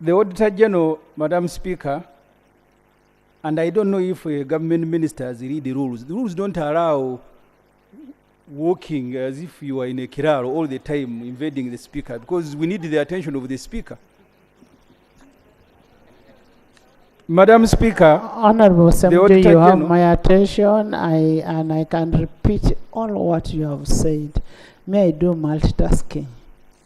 The Auditor General, Madam Speaker, and I don't know if government ministers read the rules. The rules don't allow walking as if you are in a kiraro all the time, invading the speaker, because we need the attention of the speaker. Madam Speaker, Honorable Semujju, you have General, my attention, and I can repeat all what you have said. May I do multitasking?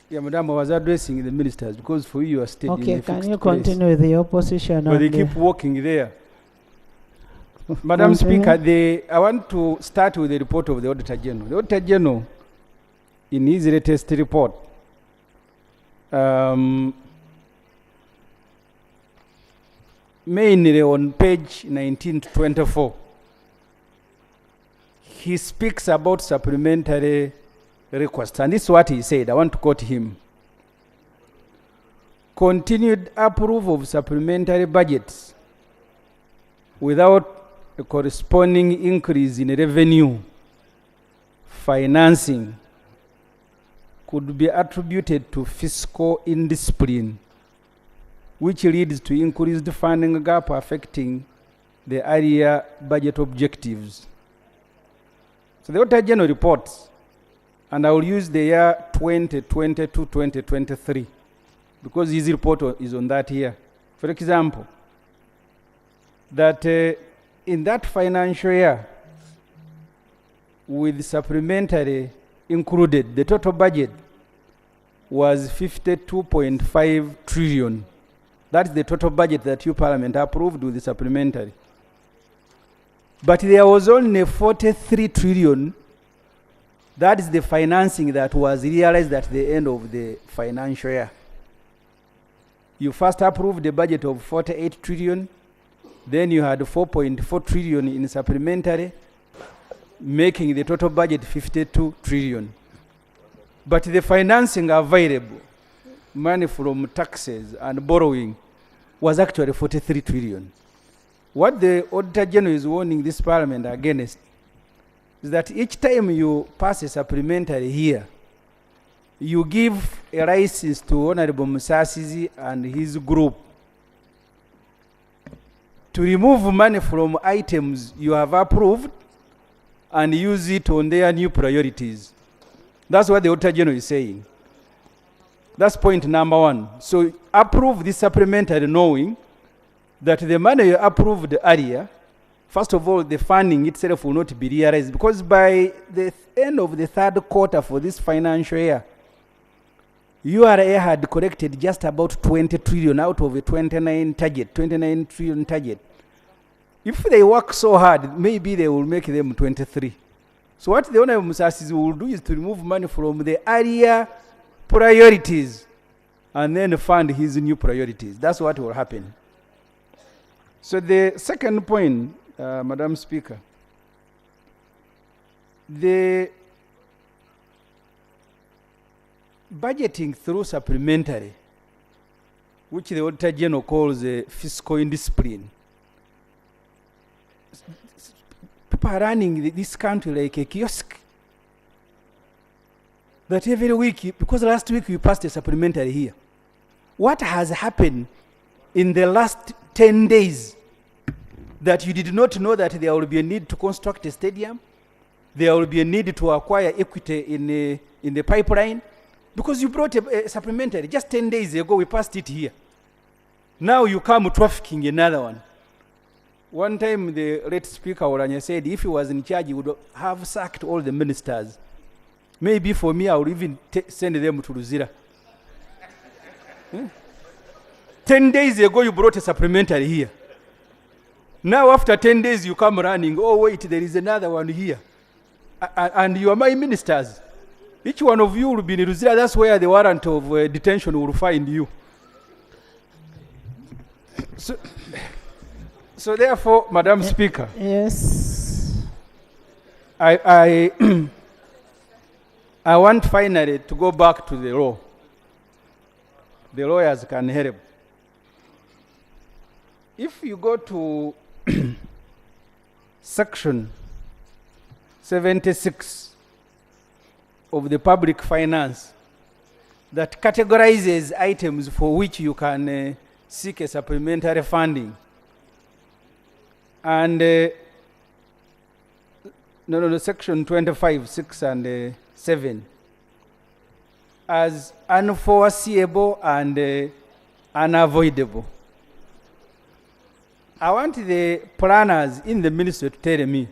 Yeah, Madam, I was addressing the ministers because for you are staying in Okay, a can fixed you place. continue with the opposition? But they on keep walking there. Madam Continue. Speaker, I want to start with the report of the Auditor General. The Auditor General, in his latest report, mainly on page 19 to 24, he speaks about supplementary requests. And this is what he said. I want to quote him. Continued approval of supplementary budgets without a corresponding increase in revenue financing could be attributed to fiscal indiscipline, which leads to increased funding gap affecting the area budget objectives. So the Auditor General reports, and I will use the year 2022 2023 because his report is on that year. For example, that in that financial year, with supplementary included, the total budget was 52.5 trillion. That's the total budget that you Parliament approved with the supplementary. But there was only 43 trillion. That is the financing that was realized at the end of the financial year. You first approved the budget of 48 trillion. Then you had 4.4 trillion in supplementary, making the total budget 52 trillion. But the financing available, money from taxes and borrowing, was actually 43 trillion. What the Auditor General is warning this Parliament against is that each time you pass a supplementary here, you give a license to Honorable Musasizi and his group to remove money from items you have approved and use it on their new priorities. That's what the Auditor General is saying. That's point number one. So approve this supplementary knowing that the money you approved earlier, first of all, the funding itself will not be realized because by the end of the third quarter for this financial year, URA had collected just about 20 trillion out of a 29 trillion target. If they work so hard, maybe they will make them 23. So what the Honorable Musasizi will do is to remove money from the earlier priorities and then fund his new priorities. That's what will happen. So the second point, Madam Speaker, the budgeting through supplementary, which the Auditor General calls fiscal indiscipline. People are running this country like a kiosk. That every week, because last week we passed a supplementary here. What has happened in the last 10 days that you did not know that there will be a need to construct a stadium? There will be a need to acquire equity in the pipeline? Because you brought a supplementary. Just 10 days ago, we passed it here. Now you come trafficking another one. One time, the late Speaker Oranya said if he was in charge, he would have sacked all the ministers. Maybe for me, I would even send them to Luzira. 10 days ago, you brought a supplementary here. Now, after 10 days, you come running. Oh, wait, there is another one here. And you are my ministers. Each one of you will be in Luzira. That's where the warrant of detention will find you. So therefore, Madam Speaker. Yes. I want finally to go back to the law. The lawyers can help. If you go to section 76 of the public finance, that categorizes items for which you can seek a supplementary funding. And section 25, 6 and 7 as unforeseeable and unavoidable. I want the planners in the ministry to tell me,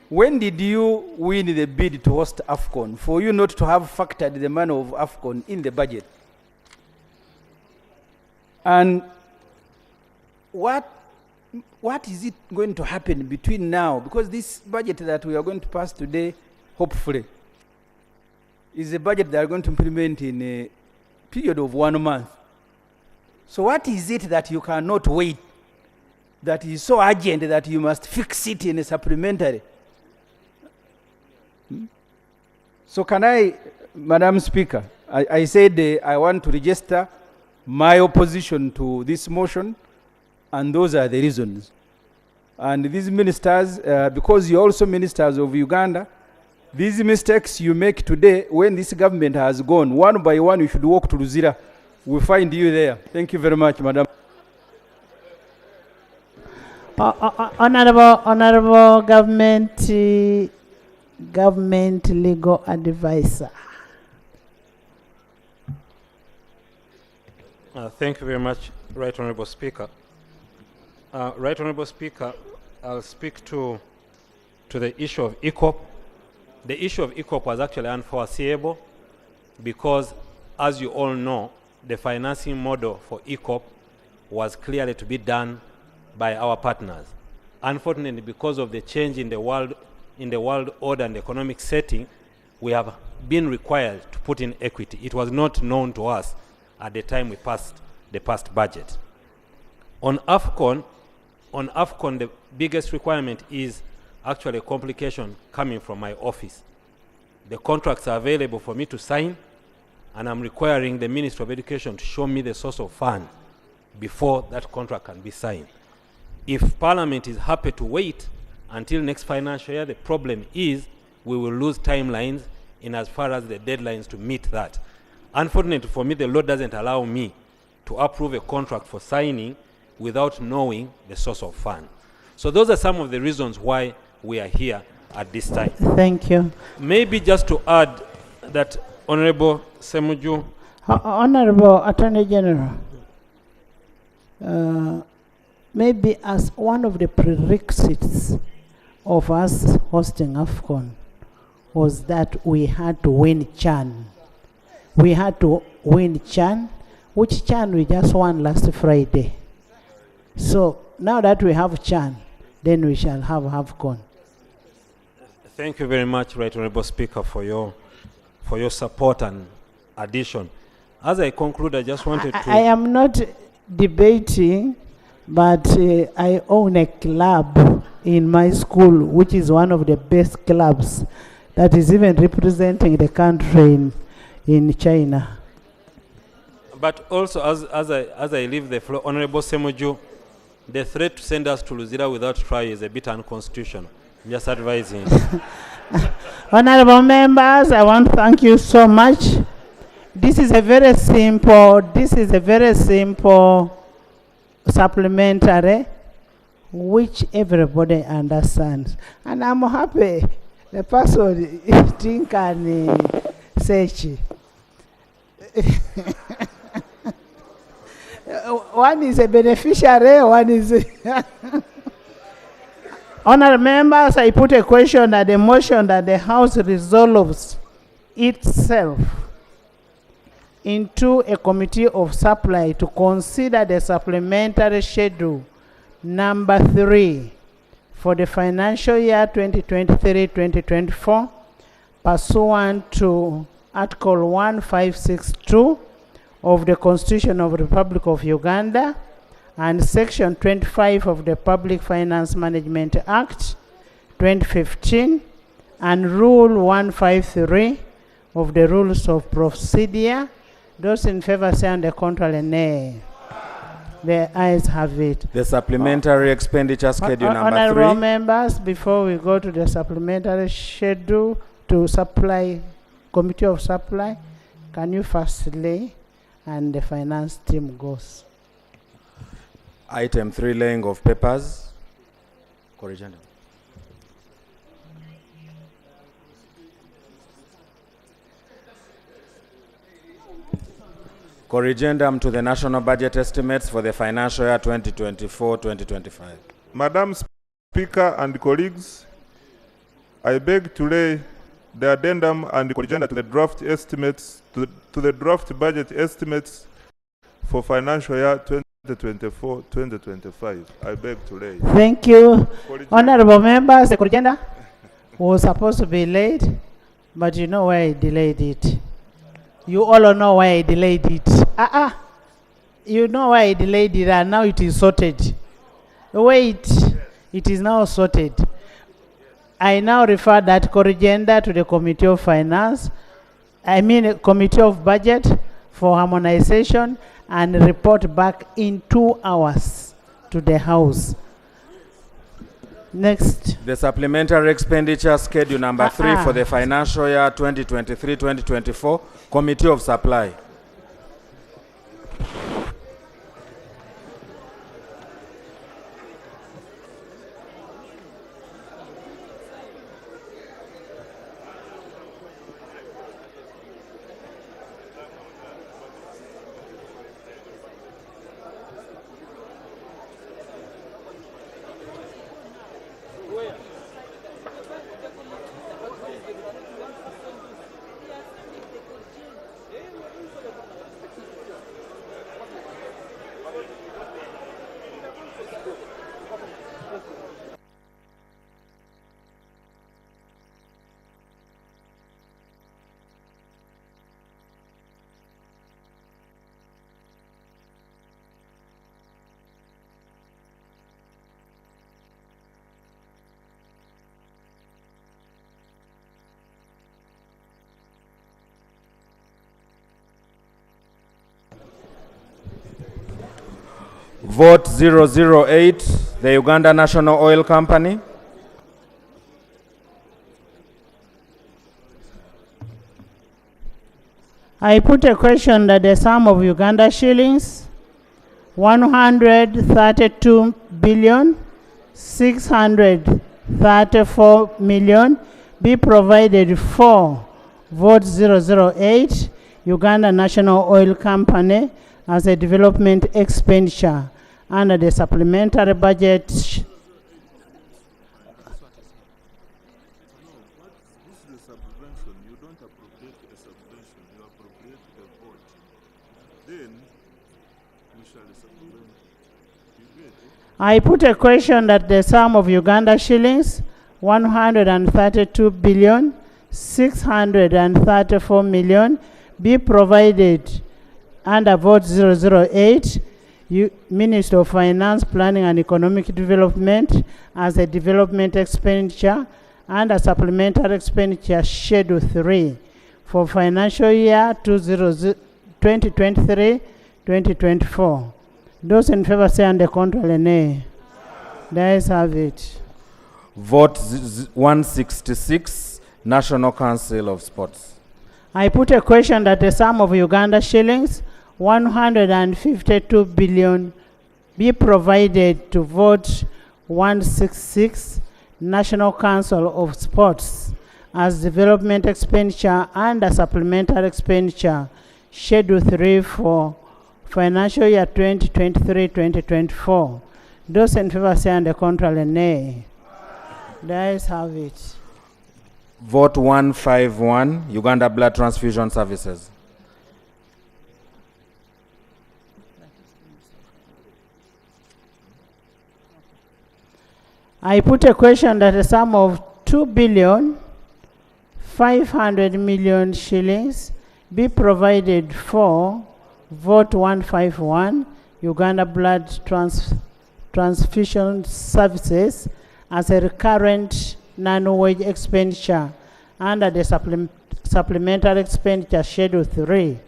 when did you win the bid to host AFCON for you not to have factored the money of AFCON in the budget? And what is it going to happen between now? Because this budget that we are going to pass today, hopefully, is a budget that are going to implement in a period of 1 month. So what is it that you cannot wait, that is so urgent that you must fix it in a supplementary? So can I, Madam Speaker, I said I want to register my opposition to this motion, and those are the reasons. And these ministers, because you're also ministers of Uganda, these mistakes you make today, when this government has gone, one by one you should walk to Luzira. We'll find you there. Thank you very much, Madam. Honorable government legal advisor. Thank you very much, Right Honourable Speaker. Right Honourable Speaker, I'll speak to the issue of ECOP. The issue of ECOP was actually unforeseeable because, as you all know, the financing model for ECOP was clearly to be done by our partners. Unfortunately, because of the change in the world order and economic setting, we have been required to put in equity. It was not known to us at the time we passed the past budget. On AFCON, the biggest requirement is actually a complication coming from my office. The contracts are available for me to sign, and I'm requiring the Ministry of Education to show me the source of fund before that contract can be signed. If Parliament is happy to wait until next financial year, the problem is we will lose timelines in as far as the deadlines to meet that. Unfortunately for me, the law doesn't allow me to approve a contract for signing without knowing the source of fund. So those are some of the reasons why we are here at this time. Thank you. Maybe just to add that, Honorable Semujju. Honorable Attorney General, maybe as one of the prerequisites of us hosting AFCON was that we had to win CHAN. We had to win CHAN, which CHAN we just won last Friday. So now that we have CHAN, then we shall have AFCON. Thank you very much, Right Honourable Speaker, for your support and addition. As I conclude, I just wanted to... I am not debating, but I own a club in my school, which is one of the best clubs that is even representing the country in China. But also, as I leave the floor, Honourable Semujju, the threat to send us to Luzira without trial is a bit unconstitutional. I'm just advising. Honourable members, I want to thank you so much. This is a very simple supplementary which everybody understands. And I'm happy the person Tinkani Sechi. One is a beneficiary, one is... Honourable members, I put a question that the motion that the House resolves itself into a committee of supply to consider the supplementary schedule number 3 for the financial year 2023-2024 pursuant to Article 1562 of the Constitution of the Republic of Uganda and Section 25 of the Public Finance Management Act 2015 and Rule 153 of the Rules of Procedure. Those in favor say on the contrary, nay. The ayes have it. The supplementary expenditure schedule number 3. Honourable members, before we go to the supplementary schedule to supply, Committee of Supply, Can you first lay and the finance team goes? Item 3, laying of papers. Corrigenda. Corrigendum to the national budget estimates for the financial year 2024-2025. Madam Speaker and colleagues, I beg to lay the addendum and corrigenda to the draft estimates to the draft budget estimates for financial year 2024-2025. I beg to lay. Thank you. Honorable members, the corrigenda was supposed to be laid, but you know why I delayed it. You all know why I delayed it. You know why I delayed it, and now it is sorted. Wait, it is now sorted. I now refer that corrigenda to the Committee of Finance, Committee of Budget for harmonization, and report back in 2 hours to the House. Next. The supplementary expenditure schedule number 3 for the financial year 2023-2024, Committee of Supply. Vote 008, the Uganda National Oil Company. I put a question that the sum of Uganda shillings 132 billion 634 million be provided for vote 008 Uganda National Oil Company as a development expenditure under the supplementary budget. This is the subvention. You don't appropriate a subvention, you appropriate the vote. Then we shall supplement. You get it? I put a question that the sum of Uganda shillings 132 billion 634 million be provided under vote 008 Minister of Finance, Planning and Economic Development as a development expenditure and a supplementary expenditure schedule 3 for financial year 2023-2024. Those in favor say on the contrary nay. The ayes have it. Vote 166, National Council of Sports. I put a question that the sum of Uganda shillings 152 billion be provided to vote 166 National Council of Sports as development expenditure and a supplementary expenditure schedule 3 for financial year 2023-2024. Those in favor say on the contrary nay. The ayes have it. Vote 151, Uganda Blood Transfusion Services. I put a question that a sum of 2 billion 500 million shillings be provided for vote 151 Uganda Blood Transfusion Services as a recurrent non-wage expenditure under the supplementary expenditure schedule 3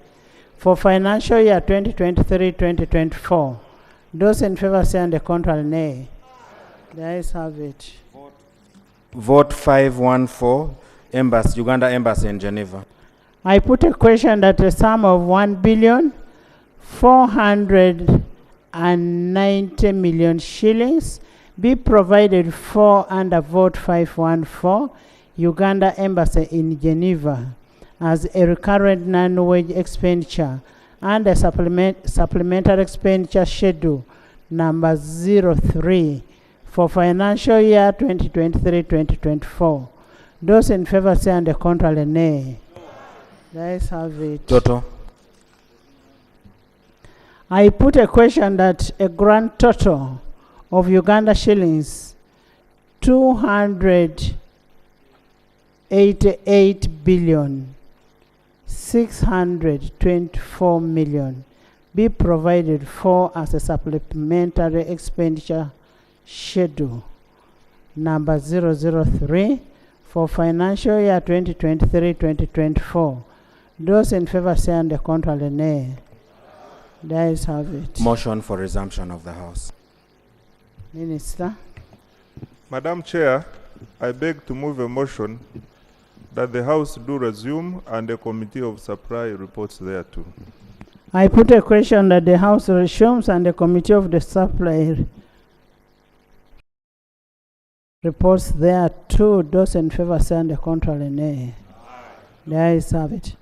for financial year 2023-2024. Those in favor say on the contrary nay. The ayes have it. Vote 514, Embassy, Uganda Embassy in Geneva. I put a question that a sum of 1,490,000,000 shillings be provided for under vote 514 Uganda Embassy in Geneva as a recurrent non-wage expenditure and a supplementary expenditure schedule number 03 for financial year 2023-2024. Those in favor say and the contrary nay. Let's have it. Total. I put a question that a grand total of Uganda shillings 288,624,000,000 be provided for as a supplementary expenditure schedule number 003 for financial year 2023-2024. Those in favor say and the contrary nay. Let's have it. Motion for resumption of the House. Minister. Madam Chair, I beg to move a motion that the House do resume and a committee of supply reports thereto. I put a question that the House resumes and the committee of the supply reports thereto. Those in favor say and the contrary nay. The ayes have it.